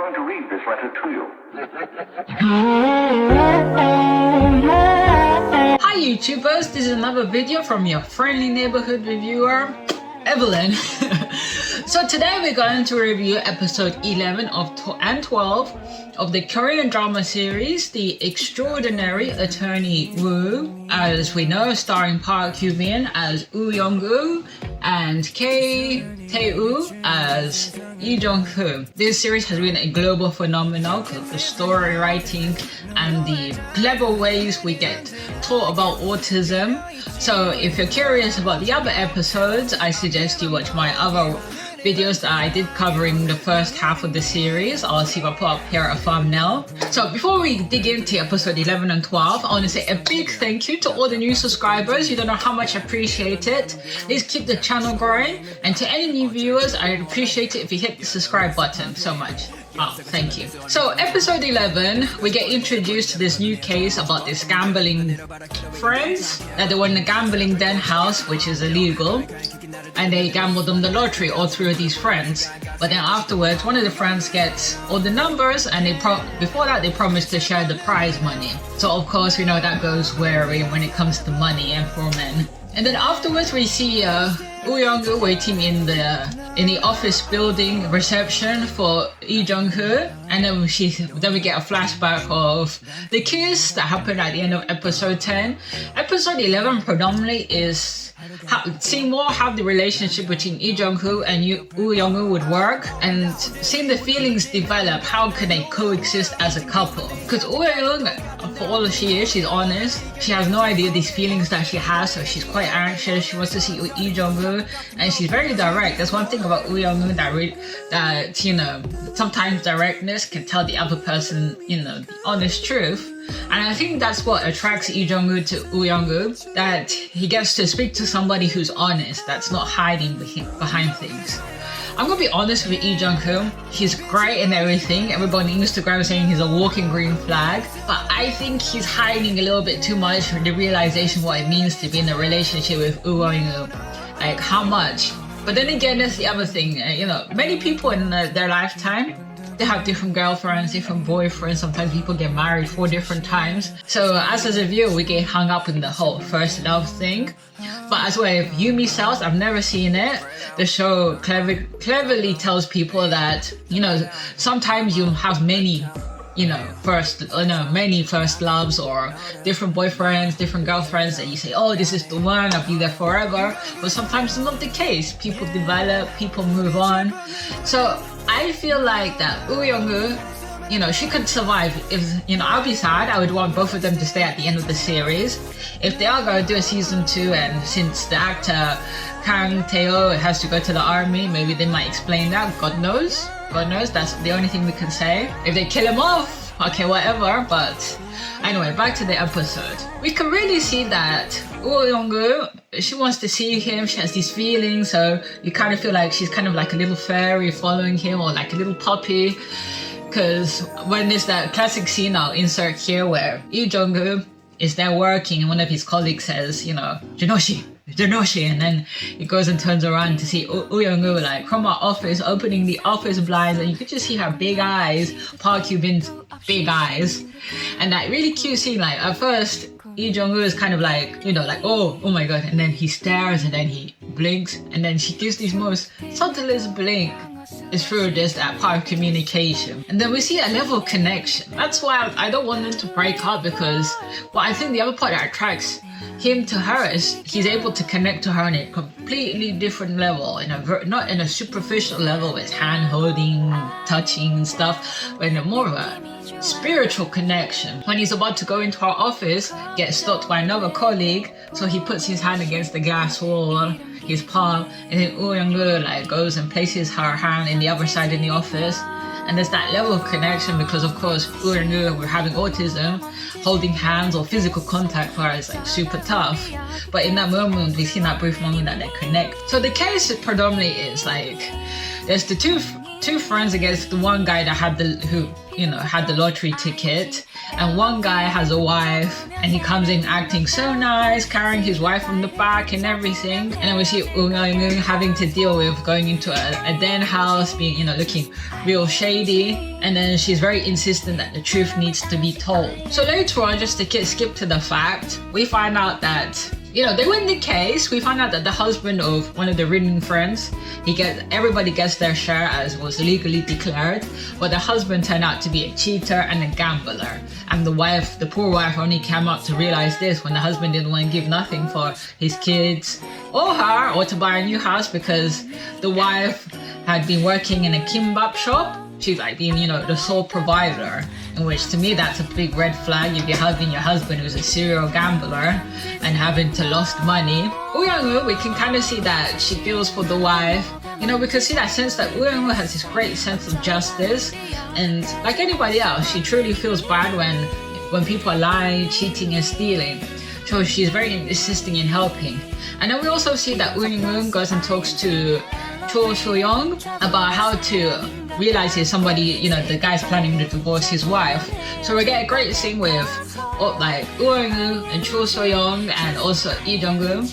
going to read this letter to you. Hi YouTubers, this is another video from your friendly neighborhood reviewer, Evelyn. So today we're going to review episode 11 and 12 of the Korean drama series, The Extraordinary Attorney Woo, as we know, starring Park Hyun-bin as Woo Young-gu and K Tae-woo as Lee Jung-hoo. This series has been a global phenomenon because of the story writing and the clever ways we get taught about autism. So if you're curious about the other episodes, I suggest you watch my other videos that I did covering the first half of the series. I'll see if I put up here a thumbnail. So before we dig into episode 11 and 12, I want to say a big thank you to all the new subscribers. You don't know how much I appreciate it. Please keep the channel growing, and to any new viewers, I'd appreciate it if you hit the subscribe button so much. Oh, thank you. So episode 11, we get introduced to this new case about this gambling friends that they were in a gambling den house, which is illegal, and they gambled on the lottery, all three of these friends. But then afterwards, one of the friends gets all the numbers, and before that they promised to share the prize money. So of course we know that goes wary when it comes to money and for men. And then afterwards we see Woo Young-gu waiting in the office building reception for Lee Jung-hoo, and then we get a flashback of the kiss that happened at the end of episode 10. Episode 11 predominantly is seeing more how the relationship between Lee Jung-hoo and Woo Young-gu would work, and seeing the feelings develop. How can they coexist as a couple? Because Woo Young-gu, for all she is, she's honest. She has no idea these feelings that she has, so she's quite anxious. She wants to see Lee Jung-hoo, and she's very direct. That's one thing about Woo Young-gu that you know, sometimes directness can tell the other person, you know, the honest truth. And I think that's what attracts Lee Jung-gu to Woo Young-gu, that he gets to speak to somebody who's honest, that's not hiding behind things. I'm gonna be honest with Lee Jung-hoo. He's great and everything. Everybody on Instagram is saying he's a walking green flag, but I think he's hiding a little bit too much for the realization what it means to be in a relationship with Woo Young-gu. Like how much. But then again, that's the other thing. You know, many people in their lifetime, they have different girlfriends, different boyfriends. Sometimes people get married 4 different times. So as a viewer, we get hung up in the whole first love thing. But as well, if Yumi Cells, I've never seen it. The show cleverly tells people that, you know, sometimes you have many, you know, many first loves or different boyfriends, different girlfriends that you say, oh, this is the one, I'll be there forever. But sometimes it's not the case. People develop, people move on. So I feel like that Woo Young-gu, you know, she could survive. If, you know, I'll be sad. I would want both of them to stay at the end of the series. If they are going to do a season 2, and since the actor Kang Tae-ho has to go to the army, maybe they might explain that. God knows. God knows. That's the only thing we can say. If they kill him off, okay, whatever. But anyway, back to the episode. We can really see that Woo Young-gu, she wants to see him. She has these feelings. So you kind of feel like she's kind of like a little fairy following him, or like a little puppy. Because when there's that classic scene, I'll insert here, where Lee Jung-gu is there working and one of his colleagues says, you know, Jinoshi, and then he goes and turns around to see Woo Young-gu like from our office, opening the office blinds, and you could just see her big eyes, Park Hyun-bin's big eyes, and that really cute scene. Like at first, Lee Jung-gu is kind of like, you know, like, oh my god, and then he stares and then he blinks, and then she gives these most subtlest blink. Is through this that part of communication, and then we see a level of connection. That's why I don't want them to break up, because I think the other part that attracts him to her is he's able to connect to her on a completely different level, not in a superficial level with hand holding, touching and stuff, but in a more of a spiritual connection. When he's about to go into her office, gets stopped by another colleague, so he puts his hand against the glass wall, his palm, and then Woo Young-gu like goes and places her hand in the other side in the office, and there's that level of connection because of course Woo Young-gu, we're having autism, holding hands or physical contact for her is like super tough, but in that moment we see that brief moment that they connect. So the case predominantly is like there's the two two friends against the one guy that had the lottery ticket, and one guy has a wife and he comes in acting so nice, carrying his wife from the back and everything, and then we see Eun having to deal with going into a den house, being looking real shady, and then she's very insistent that the truth needs to be told. So later on, just to skip to the fact, we find out that they win the case. We find out that the husband of one of the reading friends, everybody gets their share as was legally declared, but the husband turned out to be a cheater and a gambler. And the poor wife only came up to realize this when the husband didn't want to give nothing for his kids or her, or to buy a new house, because the wife had been working in a kimbap shop. She's like being, the sole provider, in which to me that's a big red flag if you're having your husband who's a serial gambler and having to lost money. Woo, we can kind of see that she feels for the wife. We can see that sense that Woo has this great sense of justice, and like anybody else, she truly feels bad when people are lying, cheating and stealing. So she's very insisting in helping. And then we also see that Woo goes and talks to Cho So-young about how to realize he's somebody, the guy's planning to divorce his wife. So we get a great scene with like Woo and Cho So-young and also Lee Jung-gun.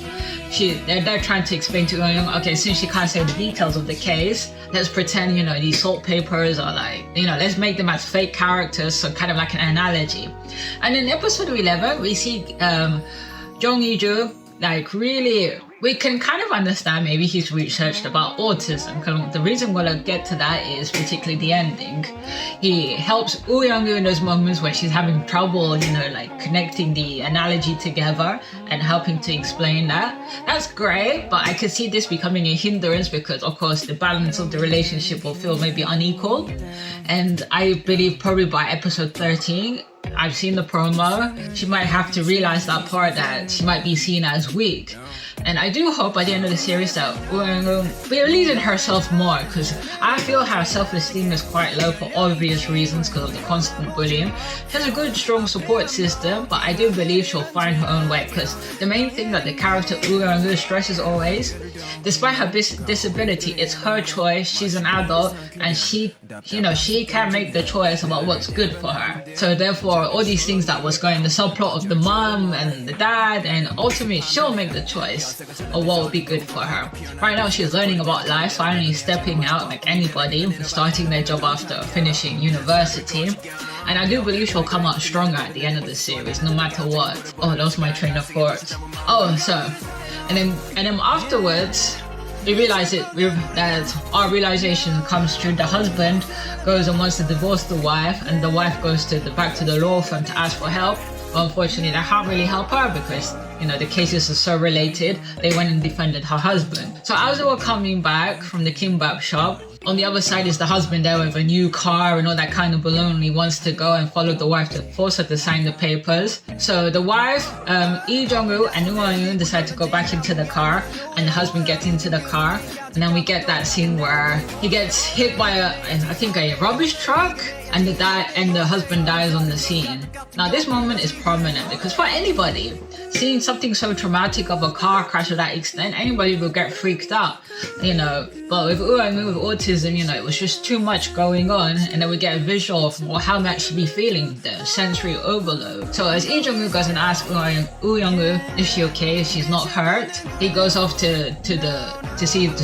They're trying to explain to Eun-young, okay, since she can't say the details of the case, let's pretend, these salt papers are like, let's make them as fake characters, so kind of like an analogy. And in episode 11, we see Jung Hee-ju, like really, we can kind of understand maybe he's researched about autism. The reason we're gonna get to that is particularly the ending. He helps Woo Young-woo in those moments where she's having trouble, like connecting the analogy together and helping to explain that. That's great, but I could see this becoming a hindrance because, of course, the balance of the relationship will feel maybe unequal. And I believe probably by episode 13, I've seen the promo, she might have to realize that part, that she might be seen as weak. And I do hope by the end of the series that Woo believes in herself more, because I feel her self-esteem is quite low for obvious reasons because of the constant bullying. She has a good, strong support system, but I do believe she'll find her own way, because the main thing that the character Woo stresses always, despite her disability, it's her choice. She's an adult, and she can make the choice about what's good for her. So therefore, all these things that was going, the subplot of the mom and the dad, and ultimately she'll make the choice of what would be good for her. Right now she's learning about life, finally stepping out like anybody, starting their job after finishing university. And I do believe she'll come out stronger at the end of the series, no matter what. Oh, that was my train of thought. And then afterwards, we realize that our realization comes true. The husband goes and wants to divorce the wife, and the wife goes back to the law firm to ask for help. But unfortunately, they can't really help her because the cases are so related. They went and defended her husband. So as they were coming back from the kimbap shop, on the other side is the husband there with a new car and all that kind of balloon. He wants to go and follow the wife to force her to sign the papers. So the wife, Lee Jung-woo and Woo Young-woo decide to go back into the car, and the husband gets into the car. And then we get that scene where he gets hit by a rubbish truck, and the husband dies on the scene. Now this moment is prominent because for anybody, seeing something so traumatic of a car crash to that extent, anybody will get freaked out, But with Woo Young-woo with autism, it was just too much going on, and then we get a visual of how much she'd be feeling, the sensory overload. So as Lee Jung-woo goes and asks Woo Young-woo if she's okay, if she's not hurt, he goes off to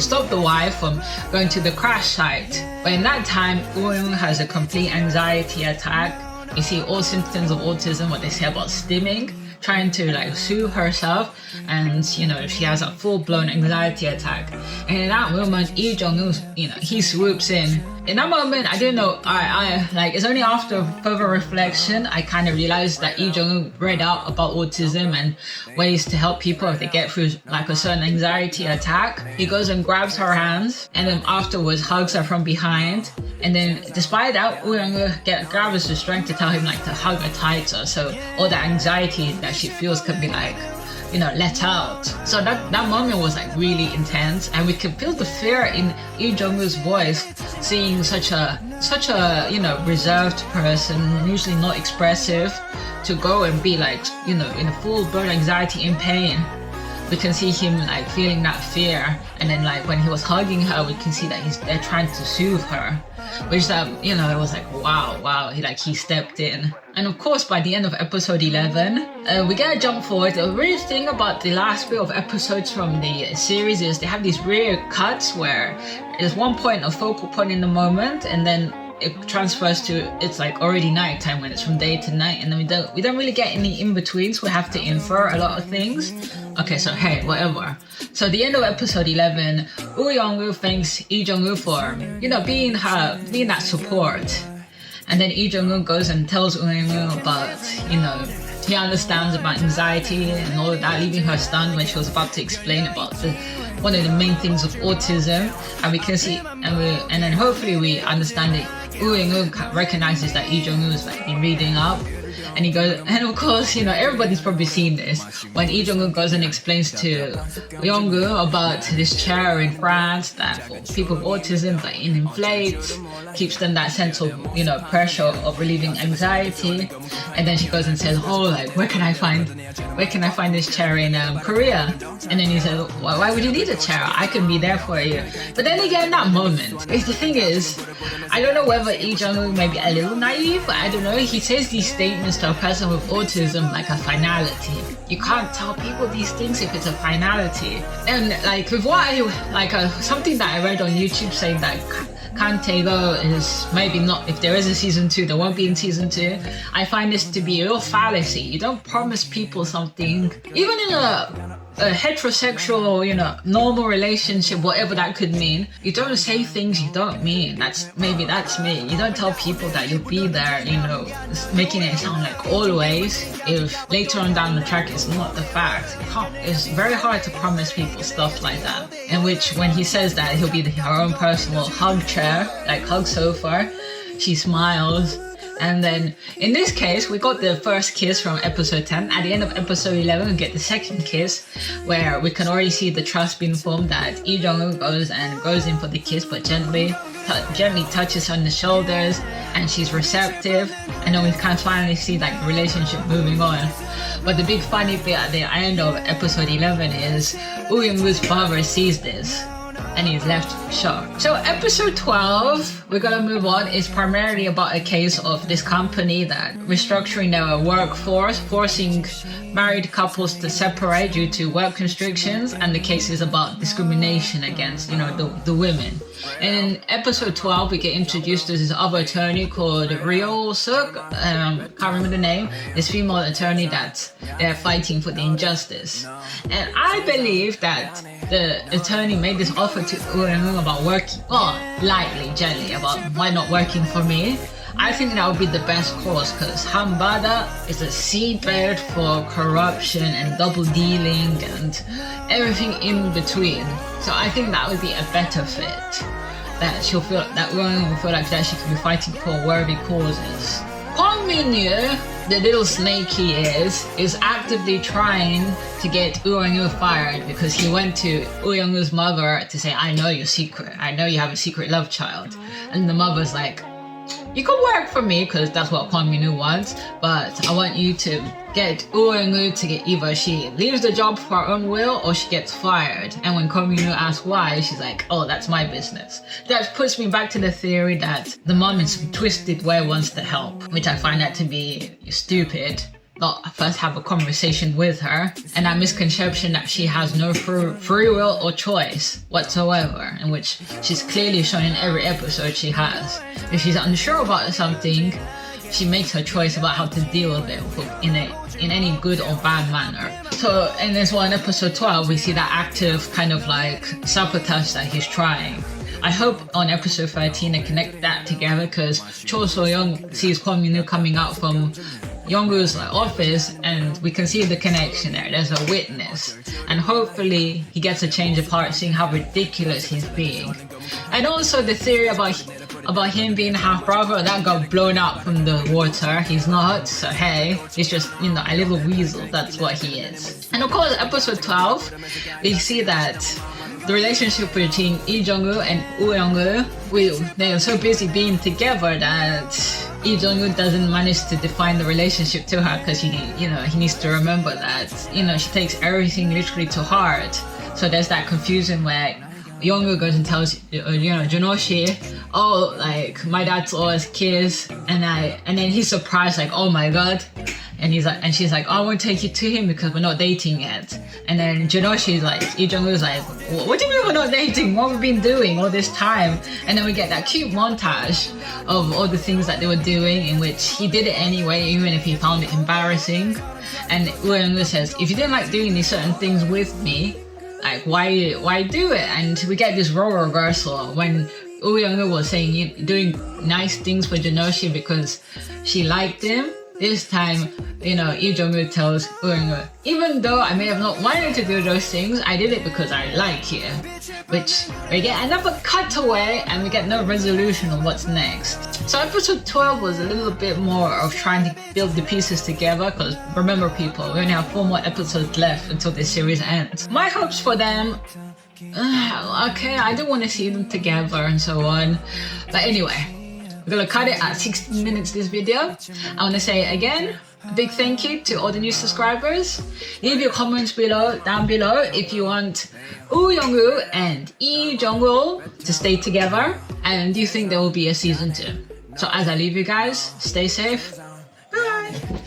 stop the wife from going to the crash site. But in that time, Woo Young-woo has a complete anxiety attack. You see all symptoms of autism, what they say about stimming, trying to soothe herself, and she has a full-blown anxiety attack. And in that moment, Lee Jung-woo, he swoops in. In that moment, I didn't know, it's only after further reflection, I kind of realized that Lee Jung-woo read out about autism and ways to help people if they get through a certain anxiety attack. He goes and grabs her hands, and then afterwards hugs her from behind. And then despite that, Woo Young-woo gathers the strength to tell him to hug her tighter, so all the anxiety that she feels could be let out. So that moment was really intense, and we could feel the fear in Lee Jung-woo's voice, seeing such a reserved person, usually not expressive, to go and be in a full-blown anxiety and pain. we can see him like feeling that fear, and then like when he was hugging her, we can see that they're trying to soothe her, which you know, it was like wow, he stepped in. And of course, by the end of episode 11, we get a jump forward. The weird thing about the last bit of episodes from the series is they have these weird cuts where there's one point, a focal point in the moment, and then it transfers to it's like already nighttime when it's from day to night, and then we don't really get any in betweens. We have to infer a lot of things. Okay, so hey, whatever. So the end of episode 11, Woo Young-woo thanks Lee Jung-woo for, you know, being that support, and then Lee Jung-woo goes and tells Woo Young-woo about, you know, he understands about anxiety and all of that, leaving her stunned when she was about to explain about one of the main things of autism, and we can see, and then hopefully we understand it. Woo Young-woo recognizes that Lee Jung-woo has like been reading up, and he goes, and of course, you know, everybody's probably seen this when Lee Jung-woo goes and explains to Young-woo about this chair in France that for people with autism, like it inflates, keeps them that sense of, you know, pressure of relieving anxiety. And then she goes and says, oh, like where can I find this chair in Korea? And then he said, well, why would you need a chair? I can be there for you. But then again, in that moment, the thing is, I don't know whether Lee Jung-woo may be a little naive, but I don't know. He says these statements to a person with autism like a finality. You can't tell people these things if it's a finality. And like with what something that I read on YouTube saying that Kantego is maybe not, if there is a season 2, there won't be in season 2. I find this to be a real fallacy. You don't promise people something, even in a heterosexual, you know, normal relationship, whatever that could mean. You don't say things you don't mean. That's me. You don't tell people that you'll be there, you know, making it sound like always, if later on down the track it's not the fact. It's very hard to promise people stuff like that. In which, when he says that he'll be her own personal hug chair, like hug sofa, she smiles. And then in this case, we got the first kiss from episode 10. At the end of episode 11, we get the second kiss, where we can already see the trust being formed that Lee Jung-woo goes in for the kiss, but gently touches her on the shoulders, and she's receptive. And then we can finally see like the relationship moving on. But the big funny bit at the end of episode 11 is Woo Young-woo's father sees this, and he's left shocked. So episode 12, we're gonna move on, is primarily about a case of this company that restructuring their workforce, forcing married couples to separate due to work constrictions, and the case is about discrimination against, you know, the women. And in episode 12, we get introduced to this other attorney called Ryo Suk, can't remember the name, this female attorney that they're fighting for the injustice. And I believe that the attorney made this offer to Woo Young-woo about working, well, lightly, gently, about why not working for me. I think that would be the best course, because Hambada is a seedbed for corruption and double dealing and everything in between. So I think that would be a better fit. That she'll feel, that woman will feel like that she can be fighting for worthy causes. Kwang Min-yu, the little snake he is actively trying to get Woo Young-woo fired, because he went to Woo Young-woo's mother to say, I know your secret. I know you have a secret love child. And the mother's like, you can work for me, because that's what Kwang Min-yu wants, but I want you to get Woo Young-woo to get, either she leaves the job for her own will or she gets fired. And when Kwang Min-yu asks why, she's like, oh, that's my business. That puts me back to the theory that the mom in some twisted way wants to help, which I find that to be stupid. Not first have a conversation with her, and that misconception that she has no free will or choice whatsoever, in which she's clearly shown in every episode she has. If she's unsure about something, she makes her choice about how to deal with it in any good or bad manner. So in this one, episode 12, we see that active kind of like sabotage that he's trying. I hope on episode 13 they connect that together, because Cho So-young sees Kwang Min-yu coming out from Young-woo's office, and we can see the connection there. There's a witness, and hopefully he gets a change of heart seeing how ridiculous he's being. And also the theory about him being half brother, that got blown up from the water. He's not, so hey, he's just, you know, a little weasel. That's what he is. And of course, episode 12, we see that the relationship between Lee Jung-woo and Woo Young-woo, they are so busy being together that Lee Jong-un doesn't manage to define the relationship to her because he needs to remember that, she takes everything literally to heart. So there's that confusion where Young-woo goes and tells Junoshi, oh, like my dad saw us kiss, and then he's surprised, like, oh my god, and she's like, oh, I won't take you to him because we're not dating yet. And then Junoshi's like, Lee Jong-woo's like, what do you mean we're not dating? What have we been doing all this time? And then we get that cute montage of all the things that they were doing, in which he did it anyway, even if he found it embarrassing. And Young-woo says, if you didn't like doing these certain things with me, like, why do it? And we get this role reversal when Woo Young-woo was saying doing nice things for Junoshi because she liked him. This time, Lee Jong-woo tells Woo Young-woo, even though I may have not wanted to do those things, I did it because I like you. Which we get another cutaway and we get no resolution on what's next. So episode 12 was a little bit more of trying to build the pieces together, because remember people, we only have 4 more episodes left until this series ends. My hopes for them, okay, I do want to see them together and so on. But anyway, we're gonna cut it at 16 minutes this video. I want to say again, a big thank you to all the new subscribers. Leave your comments down below if you want Woo Young-woo and Lee Jong-woo to stay together, and do you think there will be a season 2? So as I leave you guys, stay safe. Bye.